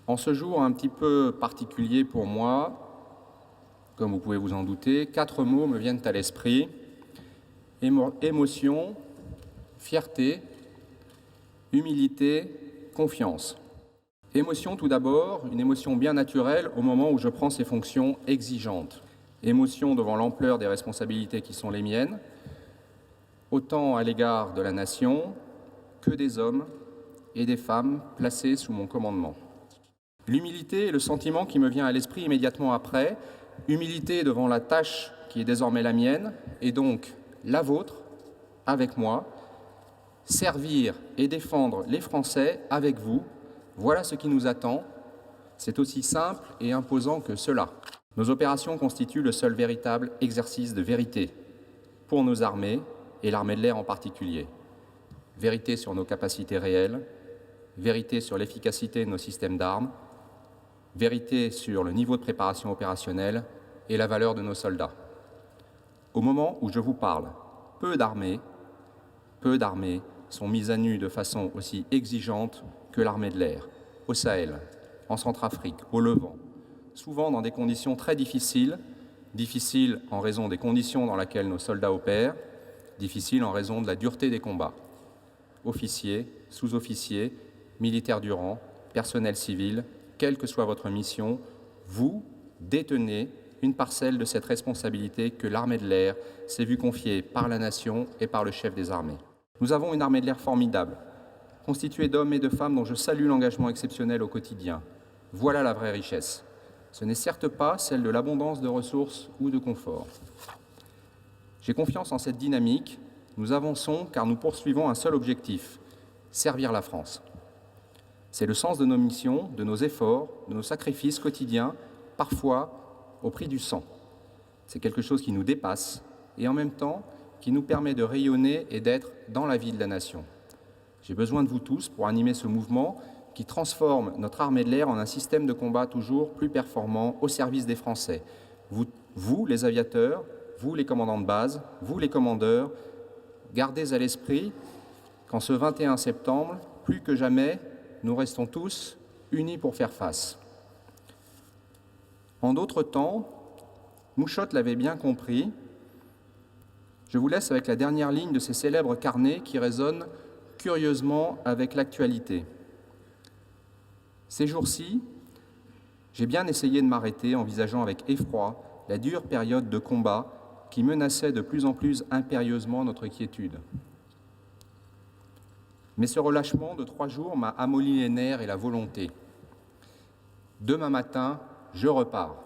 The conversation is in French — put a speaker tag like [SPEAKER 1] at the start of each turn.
[SPEAKER 1] En ce jour un petit peu particulier pour moi, comme vous pouvez vous en douter, 4 mots me viennent à l'esprit. Émotion, fierté, humilité, confiance. Émotion tout d'abord, une émotion bien naturelle au moment où je prends ces fonctions exigeantes. Émotion devant l'ampleur des responsabilités qui sont les miennes, autant à l'égard de la nation que des hommes et des femmes placés sous mon commandement. L'humilité est le sentiment qui me vient à l'esprit immédiatement après, humilité devant la tâche qui est désormais la mienne et donc la vôtre, avec moi, servir et défendre les Français avec vous, voilà ce qui nous attend. C'est aussi simple et imposant que cela. Nos opérations constituent le seul véritable exercice de vérité pour nos armées et l'armée de l'air en particulier. Vérité sur nos capacités réelles, vérité sur l'efficacité de nos systèmes d'armes, vérité sur le niveau de préparation opérationnelle et la valeur de nos soldats. Au moment où je vous parle, peu d'armées sont mises à nu de façon aussi exigeante que l'armée de l'air, au Sahel, en Centrafrique, au Levant, souvent dans des conditions très difficiles en raison des conditions dans lesquelles nos soldats opèrent, difficiles en raison de la dureté des combats. Officiers, sous-officiers, militaires du rang, personnel civil, quelle que soit votre mission, vous détenez une parcelle de cette responsabilité que l'armée de l'air s'est vue confier par la nation et par le chef des armées. Nous avons une armée de l'air formidable, constituée d'hommes et de femmes dont je salue l'engagement exceptionnel au quotidien. Voilà la vraie richesse. Ce n'est certes pas celle de l'abondance de ressources ou de confort. J'ai confiance en cette dynamique. Nous avançons car nous poursuivons un seul objectif, servir la France. C'est le sens de nos missions, de nos efforts, de nos sacrifices quotidiens, parfois au prix du sang. C'est quelque chose qui nous dépasse et en même temps qui nous permet de rayonner et d'être dans la vie de la nation. J'ai besoin de vous tous pour animer ce mouvement qui transforme notre armée de l'air en un système de combat toujours plus performant au service des Français. Vous, les aviateurs, vous, les commandants de base, vous, les commandeurs, gardez à l'esprit qu'en ce 21 septembre, plus que jamais, nous restons tous unis pour faire face. En d'autres temps, Mouchotte l'avait bien compris. Je vous laisse avec la dernière ligne de ces célèbres carnets qui résonnent curieusement avec l'actualité. Ces jours-ci, j'ai bien essayé de m'arrêter, envisageant avec effroi la dure période de combat qui menaçait de plus en plus impérieusement notre quiétude. Mais ce relâchement de 3 jours m'a amolli les nerfs et la volonté. Demain matin, je repars.